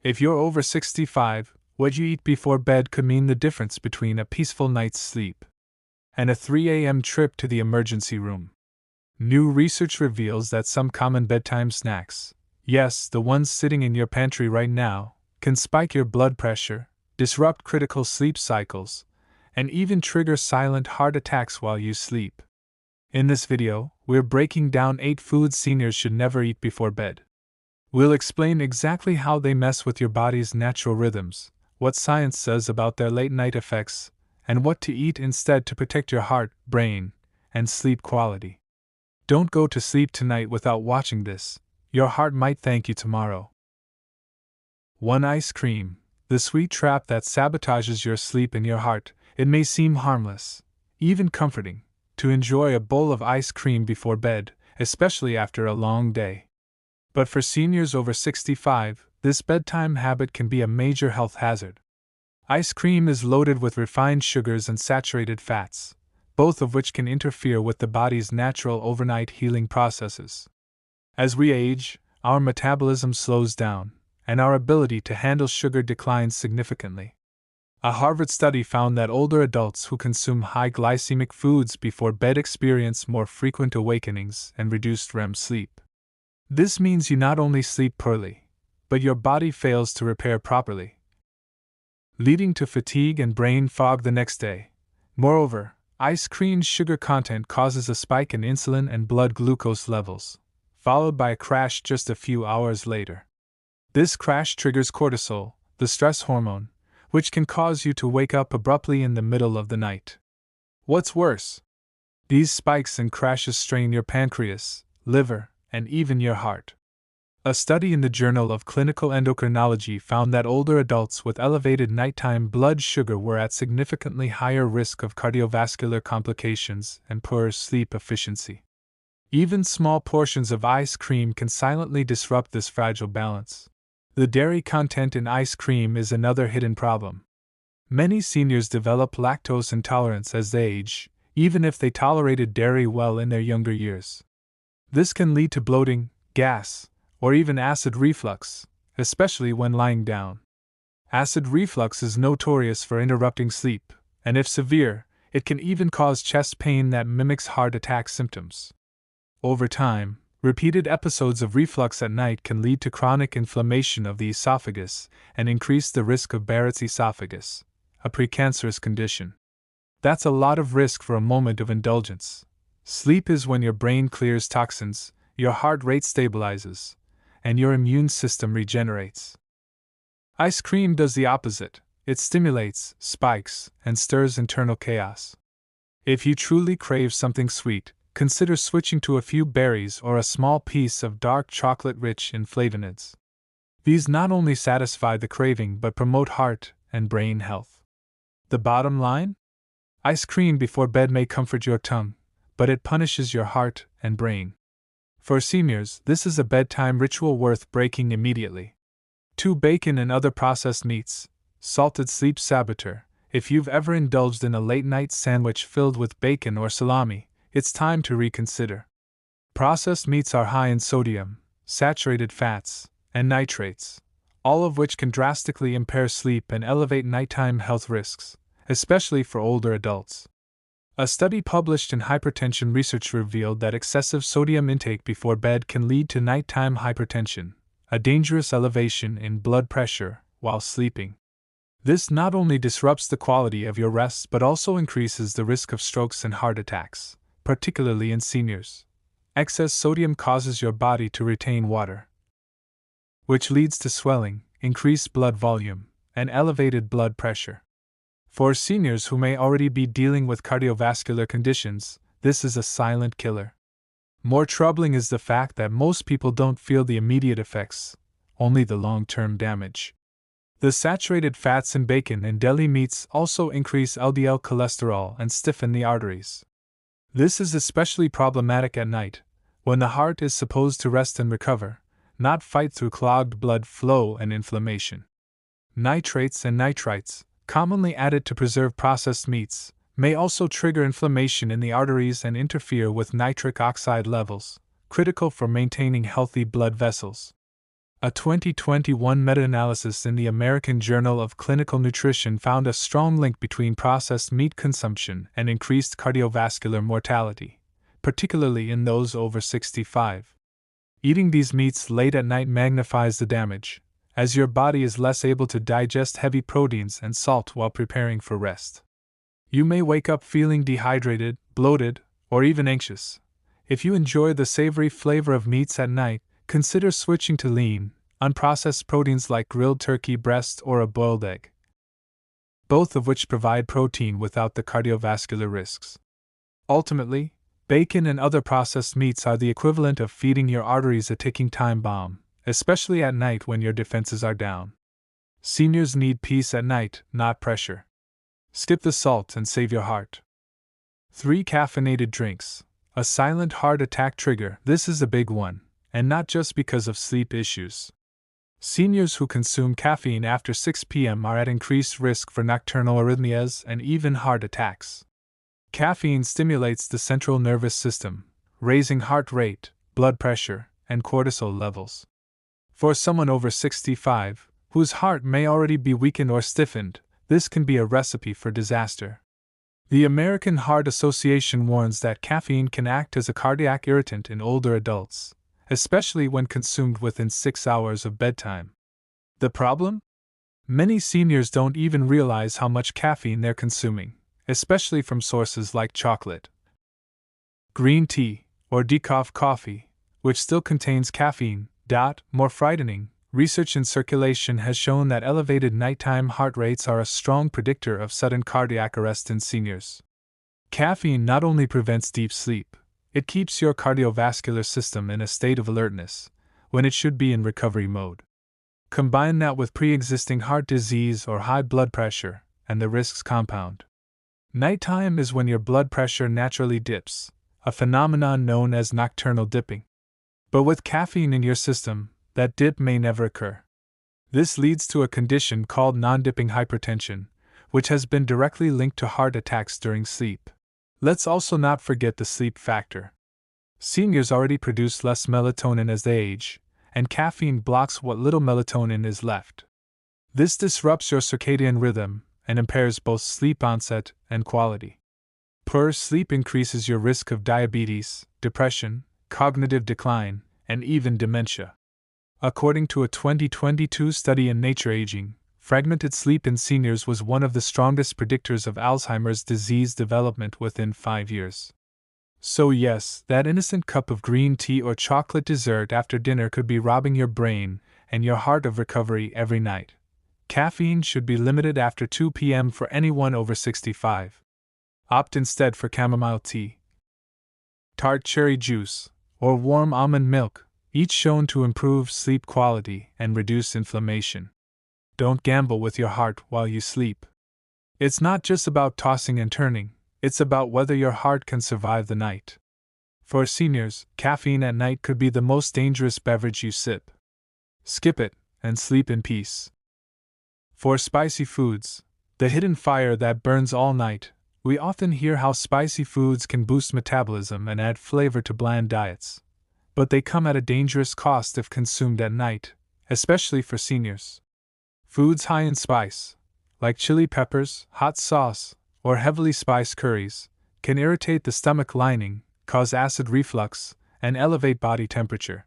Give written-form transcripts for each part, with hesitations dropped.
If you're over 65, what you eat before bed could mean the difference between a peaceful night's sleep and a 3 a.m. trip to the emergency room. New research reveals that some common bedtime snacks, yes, the ones sitting in your pantry right now, can spike your blood pressure, disrupt critical sleep cycles, and even trigger silent heart attacks while you sleep. In this video, we're breaking down 8 foods seniors should never eat before bed. We'll explain exactly how they mess with your body's natural rhythms, what science says about their late-night effects, and what to eat instead to protect your heart, brain, and sleep quality. Don't go to sleep tonight without watching this. Your heart might thank you tomorrow. 1. Ice cream, the sweet trap that sabotages your sleep and your heart. It may seem harmless, even comforting, to enjoy a bowl of ice cream before bed, especially after a long day. But for seniors over 65, this bedtime habit can be a major health hazard. Ice cream is loaded with refined sugars and saturated fats, both of which can interfere with the body's natural overnight healing processes. As we age, our metabolism slows down, and our ability to handle sugar declines significantly. A Harvard study found that older adults who consume high glycemic foods before bed experience more frequent awakenings and reduced REM sleep. This means you not only sleep poorly, but your body fails to repair properly, leading to fatigue and brain fog the next day. Moreover, ice cream's sugar content causes a spike in insulin and blood glucose levels, followed by a crash just a few hours later. This crash triggers cortisol, the stress hormone, which can cause you to wake up abruptly in the middle of the night. What's worse? These spikes and crashes strain your pancreas, liver, and even your heart. A study in the Journal of Clinical Endocrinology found that older adults with elevated nighttime blood sugar were at significantly higher risk of cardiovascular complications and poorer sleep efficiency. Even small portions of ice cream can silently disrupt this fragile balance. The dairy content in ice cream is another hidden problem. Many seniors develop lactose intolerance as they age, even if they tolerated dairy well in their younger years. This can lead to bloating, gas, or even acid reflux, especially when lying down. Acid reflux is notorious for interrupting sleep, and if severe, it can even cause chest pain that mimics heart attack symptoms. Over time, repeated episodes of reflux at night can lead to chronic inflammation of the esophagus and increase the risk of Barrett's esophagus, a precancerous condition. That's a lot of risk for a moment of indulgence. Sleep is when your brain clears toxins, your heart rate stabilizes, and your immune system regenerates. Ice cream does the opposite. It stimulates, spikes, and stirs internal chaos. If you truly crave something sweet, consider switching to a few berries or a small piece of dark chocolate rich in flavonoids. These not only satisfy the craving but promote heart and brain health. The bottom line? Ice cream before bed may comfort your tongue, but it punishes your heart and brain. For seniors, this is a bedtime ritual worth breaking immediately. 2. Bacon and other processed meats, salted sleep saboteur. If you've ever indulged in a late-night sandwich filled with bacon or salami, it's time to reconsider. Processed meats are high in sodium, saturated fats, and nitrates, all of which can drastically impair sleep and elevate nighttime health risks, especially for older adults. A study published in Hypertension Research revealed that excessive sodium intake before bed can lead to nighttime hypertension, a dangerous elevation in blood pressure while sleeping. This not only disrupts the quality of your rest but also increases the risk of strokes and heart attacks, particularly in seniors. Excess sodium causes your body to retain water, which leads to swelling, increased blood volume, and elevated blood pressure. For seniors who may already be dealing with cardiovascular conditions, this is a silent killer. More troubling is the fact that most people don't feel the immediate effects, only the long-term damage. The saturated fats in bacon and deli meats also increase LDL cholesterol and stiffen the arteries. This is especially problematic at night, when the heart is supposed to rest and recover, not fight through clogged blood flow and inflammation. Nitrates and nitrites, commonly added to preserve processed meats, may also trigger inflammation in the arteries and interfere with nitric oxide levels, critical for maintaining healthy blood vessels. A 2021 meta-analysis in the American Journal of Clinical Nutrition found a strong link between processed meat consumption and increased cardiovascular mortality, particularly in those over 65. Eating these meats late at night magnifies the damage, as your body is less able to digest heavy proteins and salt while preparing for rest. You may wake up feeling dehydrated, bloated, or even anxious. If you enjoy the savory flavor of meats at night, consider switching to lean, unprocessed proteins like grilled turkey breast or a boiled egg, both of which provide protein without the cardiovascular risks. Ultimately, bacon and other processed meats are the equivalent of feeding your arteries a ticking time bomb, especially at night when your defenses are down. Seniors need peace at night, not pressure. Skip the salt and save your heart. 3. Caffeinated drinks. A silent heart attack trigger. This is a big one, and not just because of sleep issues. Seniors who consume caffeine after 6 p.m. are at increased risk for nocturnal arrhythmias and even heart attacks. Caffeine stimulates the central nervous system, raising heart rate, blood pressure, and cortisol levels. For someone over 65, whose heart may already be weakened or stiffened, this can be a recipe for disaster. The American Heart Association warns that caffeine can act as a cardiac irritant in older adults, especially when consumed within 6 hours of bedtime. The problem? Many seniors don't even realize how much caffeine they're consuming, especially from sources like chocolate, green tea, or decaf coffee, which still contains caffeine. More frightening, research in circulation has shown that elevated nighttime heart rates are a strong predictor of sudden cardiac arrest in seniors. Caffeine not only prevents deep sleep, it keeps your cardiovascular system in a state of alertness, when it should be in recovery mode. Combine that with pre-existing heart disease or high blood pressure, and the risks compound. Nighttime is when your blood pressure naturally dips, a phenomenon known as nocturnal dipping. But with caffeine in your system, that dip may never occur. This leads to a condition called non-dipping hypertension, which has been directly linked to heart attacks during sleep. Let's also not forget the sleep factor. Seniors already produce less melatonin as they age, and caffeine blocks what little melatonin is left. This disrupts your circadian rhythm and impairs both sleep onset and quality. Poor sleep increases your risk of diabetes, depression, cognitive decline, and even dementia. According to a 2022 study in Nature Aging, fragmented sleep in seniors was one of the strongest predictors of Alzheimer's disease development within 5 years. So yes, that innocent cup of green tea or chocolate dessert after dinner could be robbing your brain and your heart of recovery every night. Caffeine should be limited after 2 p.m. for anyone over 65. Opt instead for chamomile tea, tart cherry juice, or warm almond milk, each shown to improve sleep quality and reduce inflammation. Don't gamble with your heart while you sleep. It's not just about tossing and turning, it's about whether your heart can survive the night. For seniors, caffeine at night could be the most dangerous beverage you sip. Skip it, and sleep in peace. For spicy foods, the hidden fire that burns all night, we often hear how spicy foods can boost metabolism and add flavor to bland diets. But they come at a dangerous cost if consumed at night, especially for seniors. Foods high in spice, like chili peppers, hot sauce, or heavily spiced curries, can irritate the stomach lining, cause acid reflux, and elevate body temperature.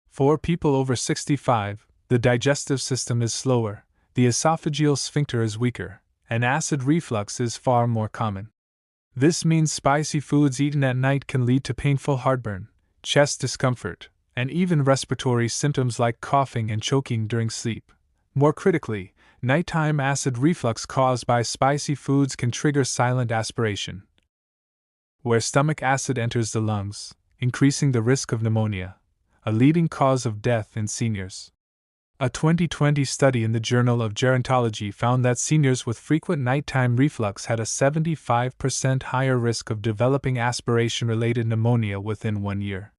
For people over 65, the digestive system is slower, the esophageal sphincter is weaker, and acid reflux is far more common. This means spicy foods eaten at night can lead to painful heartburn, chest discomfort, and even respiratory symptoms like coughing and choking during sleep. More critically, nighttime acid reflux caused by spicy foods can trigger silent aspiration, where stomach acid enters the lungs, increasing the risk of pneumonia, a leading cause of death in seniors. A 2020 study in the Journal of Gerontology found that seniors with frequent nighttime reflux had a 75% higher risk of developing aspiration-related pneumonia within 1 year.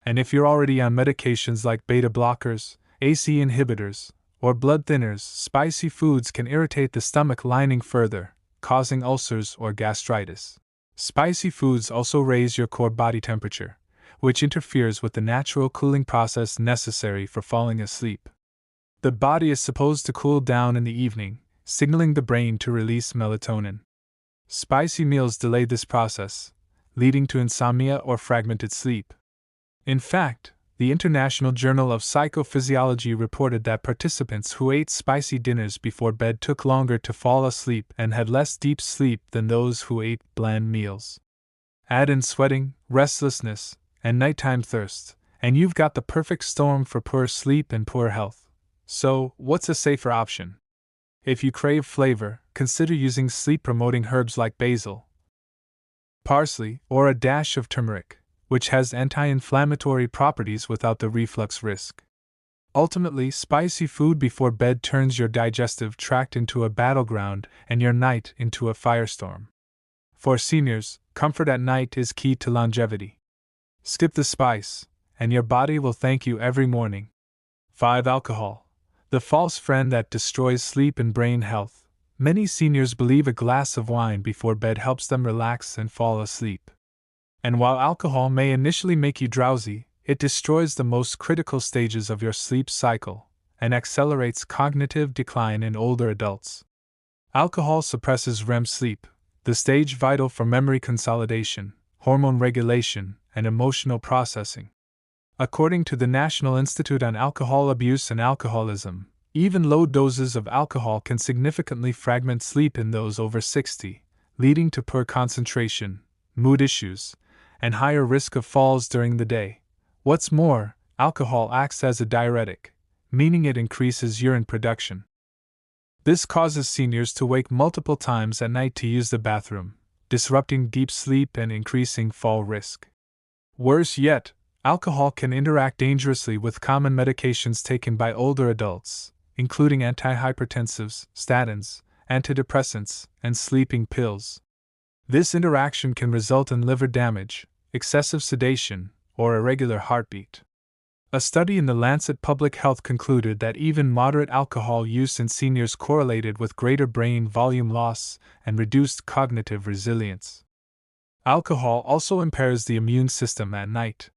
And if you're already on medications like beta blockers, ACE inhibitors, or blood thinners, spicy foods can irritate the stomach lining further, causing ulcers or gastritis. Spicy foods also raise your core body temperature, which interferes with the natural cooling process necessary for falling asleep. The body is supposed to cool down in the evening, signaling the brain to release melatonin. Spicy meals delay this process, leading to insomnia or fragmented sleep. In fact, the International Journal of Psychophysiology reported that participants who ate spicy dinners before bed took longer to fall asleep and had less deep sleep than those who ate bland meals. Add in sweating, restlessness, and nighttime thirst, and you've got the perfect storm for poor sleep and poor health. So, what's a safer option? If you crave flavor, consider using sleep-promoting herbs like basil, parsley, or a dash of turmeric, which has anti-inflammatory properties without the reflux risk. Ultimately, spicy food before bed turns your digestive tract into a battleground and your night into a firestorm. For seniors, comfort at night is key to longevity. Skip the spice, and your body will thank you every morning. 5. Alcohol, the false friend that destroys sleep and brain health. Many seniors believe a glass of wine before bed helps them relax and fall asleep. And while alcohol may initially make you drowsy, it destroys the most critical stages of your sleep cycle and accelerates cognitive decline in older adults. Alcohol suppresses REM sleep, the stage vital for memory consolidation, hormone regulation, and emotional processing. According to the National Institute on Alcohol Abuse and Alcoholism, even low doses of alcohol can significantly fragment sleep in those over 60, leading to poor concentration, mood issues, and higher risk of falls during the day. What's more, alcohol acts as a diuretic, meaning it increases urine production. This causes seniors to wake multiple times at night to use the bathroom, disrupting deep sleep and increasing fall risk. Worse yet, alcohol can interact dangerously with common medications taken by older adults, including antihypertensives, statins, antidepressants, and sleeping pills. This interaction can result in liver damage, excessive sedation, or irregular heartbeat. A study in The Lancet Public Health concluded that even moderate alcohol use in seniors correlated with greater brain volume loss and reduced cognitive resilience. Alcohol also impairs the immune system at night.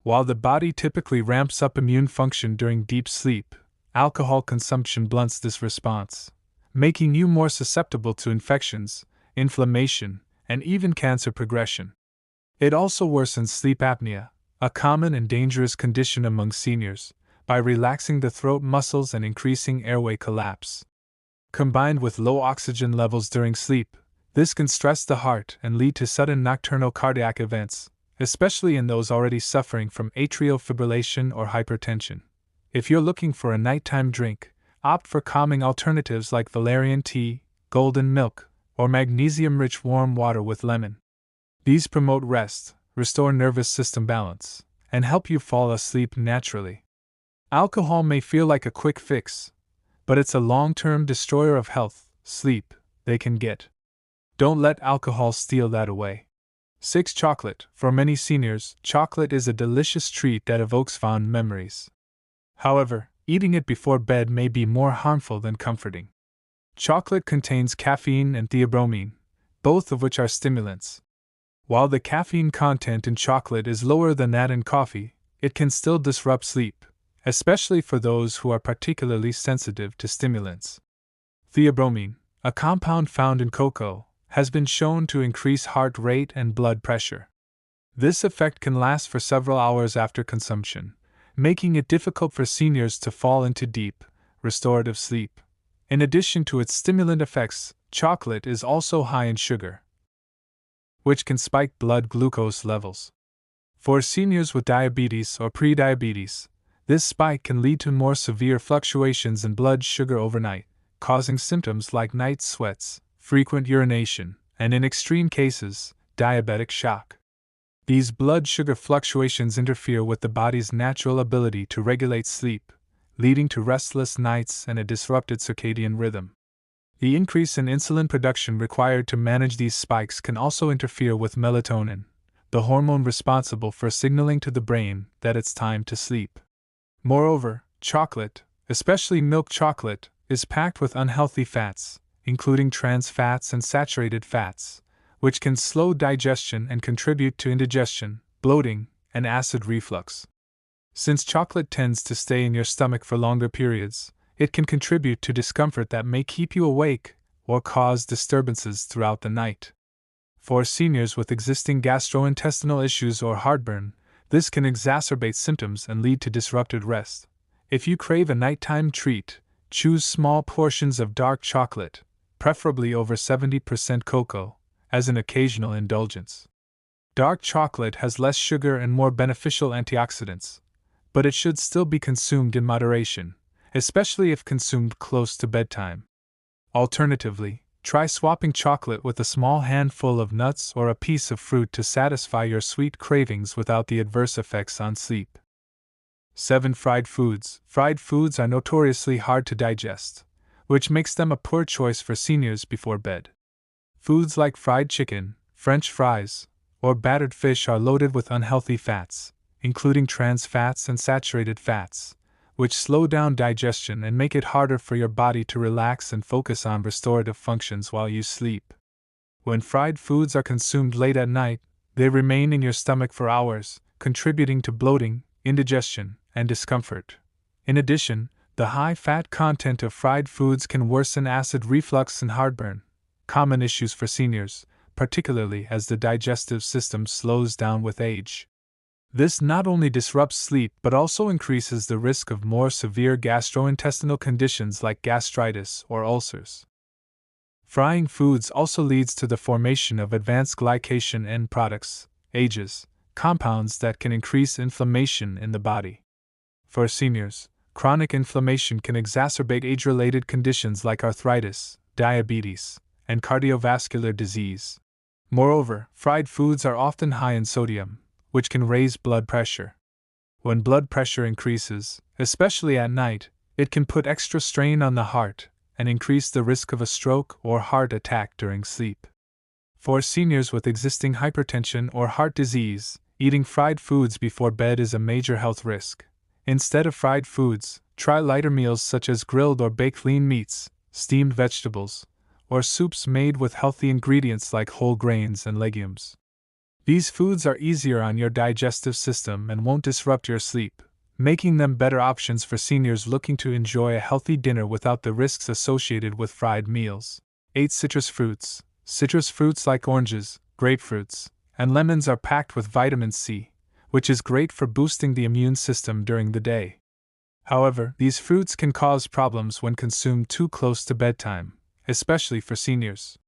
While the body typically ramps up immune function during deep sleep, alcohol consumption blunts this response, making you more susceptible to infections, inflammation, and even cancer progression. It also worsens sleep apnea, a common and dangerous condition among seniors, by relaxing the throat muscles and increasing airway collapse. Combined with low oxygen levels during sleep, this can stress the heart and lead to sudden nocturnal cardiac events, especially in those already suffering from atrial fibrillation or hypertension. If you're looking for a nighttime drink, opt for calming alternatives like valerian tea, golden milk, or magnesium-rich warm water with lemon. These promote rest, restore nervous system balance, and help you fall asleep naturally. Alcohol may feel like a quick fix, but it's a long-term destroyer of health, sleep, they can get. Don't let alcohol steal that away. 6. Chocolate. For many seniors, chocolate is a delicious treat that evokes fond memories. However, eating it before bed may be more harmful than comforting. Chocolate contains caffeine and theobromine, both of which are stimulants. While the caffeine content in chocolate is lower than that in coffee, it can still disrupt sleep, especially for those who are particularly sensitive to stimulants. Theobromine, a compound found in cocoa, has been shown to increase heart rate and blood pressure. This effect can last for several hours after consumption, making it difficult for seniors to fall into deep, restorative sleep. In addition to its stimulant effects, chocolate is also high in sugar, which can spike blood glucose levels. For seniors with diabetes or prediabetes, this spike can lead to more severe fluctuations in blood sugar overnight, causing symptoms like night sweats, frequent urination, and in extreme cases, diabetic shock. These blood sugar fluctuations interfere with the body's natural ability to regulate sleep, leading to restless nights and a disrupted circadian rhythm. The increase in insulin production required to manage these spikes can also interfere with melatonin, the hormone responsible for signaling to the brain that it's time to sleep. Moreover, chocolate, especially milk chocolate, is packed with unhealthy fats, including trans fats and saturated fats, which can slow digestion and contribute to indigestion, bloating, and acid reflux. Since chocolate tends to stay in your stomach for longer periods, it can contribute to discomfort that may keep you awake or cause disturbances throughout the night. For seniors with existing gastrointestinal issues or heartburn, this can exacerbate symptoms and lead to disrupted rest. If you crave a nighttime treat, choose small portions of dark chocolate, preferably over 70% cocoa, as an occasional indulgence. Dark chocolate has less sugar and more beneficial antioxidants, but it should still be consumed in moderation, especially if consumed close to bedtime. Alternatively, try swapping chocolate with a small handful of nuts or a piece of fruit to satisfy your sweet cravings without the adverse effects on sleep. 7. Fried foods. Fried foods are notoriously hard to digest, which makes them a poor choice for seniors before bed. Foods like fried chicken, French fries, or battered fish are loaded with unhealthy fats, including trans fats and saturated fats, which slow down digestion and make it harder for your body to relax and focus on restorative functions while you sleep. When fried foods are consumed late at night, they remain in your stomach for hours, contributing to bloating, indigestion, and discomfort. In addition, the high fat content of fried foods can worsen acid reflux and heartburn, common issues for seniors, particularly as the digestive system slows down with age. This not only disrupts sleep but also increases the risk of more severe gastrointestinal conditions like gastritis or ulcers. Frying foods also leads to the formation of advanced glycation end products, AGEs, compounds that can increase inflammation in the body. For seniors, chronic inflammation can exacerbate age-related conditions like arthritis, diabetes, and cardiovascular disease. Moreover, fried foods are often high in sodium, which can raise blood pressure. When blood pressure increases, especially at night, it can put extra strain on the heart and increase the risk of a stroke or heart attack during sleep. For seniors with existing hypertension or heart disease, eating fried foods before bed is a major health risk. Instead of fried foods, try lighter meals such as grilled or baked lean meats, steamed vegetables, or soups made with healthy ingredients like whole grains and legumes. These foods are easier on your digestive system and won't disrupt your sleep, making them better options for seniors looking to enjoy a healthy dinner without the risks associated with fried meals. 8. Citrus fruits. Citrus fruits like oranges, grapefruits, and lemons are packed with vitamin C, which is great for boosting the immune system during the day. However, these fruits can cause problems when consumed too close to bedtime, especially for seniors.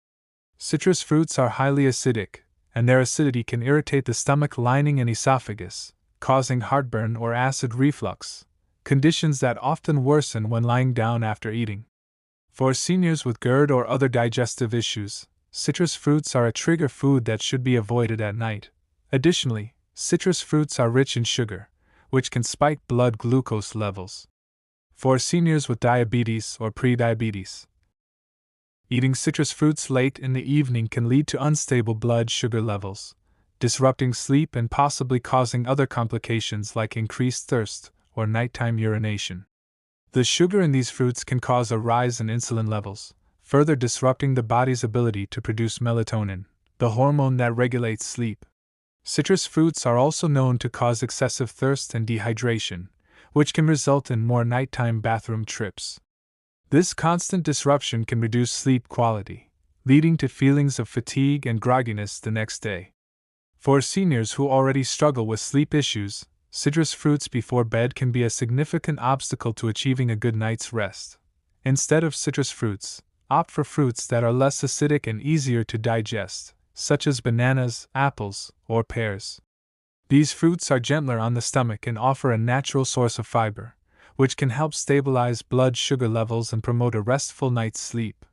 Citrus fruits are highly acidic, and their acidity can irritate the stomach lining and esophagus, causing heartburn or acid reflux, conditions that often worsen when lying down after eating. For seniors with GERD or other digestive issues, citrus fruits are a trigger food that should be avoided at night. Additionally, citrus fruits are rich in sugar, which can spike blood glucose levels. For seniors with diabetes or prediabetes, eating citrus fruits late in the evening can lead to unstable blood sugar levels, disrupting sleep and possibly causing other complications like increased thirst or nighttime urination. The sugar in these fruits can cause a rise in insulin levels, further disrupting the body's ability to produce melatonin, the hormone that regulates sleep. Citrus fruits are also known to cause excessive thirst and dehydration, which can result in more nighttime bathroom trips. This constant disruption can reduce sleep quality, leading to feelings of fatigue and grogginess the next day. For seniors who already struggle with sleep issues, citrus fruits before bed can be a significant obstacle to achieving a good night's rest. Instead of citrus fruits, opt for fruits that are less acidic and easier to digest, such as bananas, apples, or pears. These fruits are gentler on the stomach and offer a natural source of fiber, which can help stabilize blood sugar levels and promote a restful night's sleep.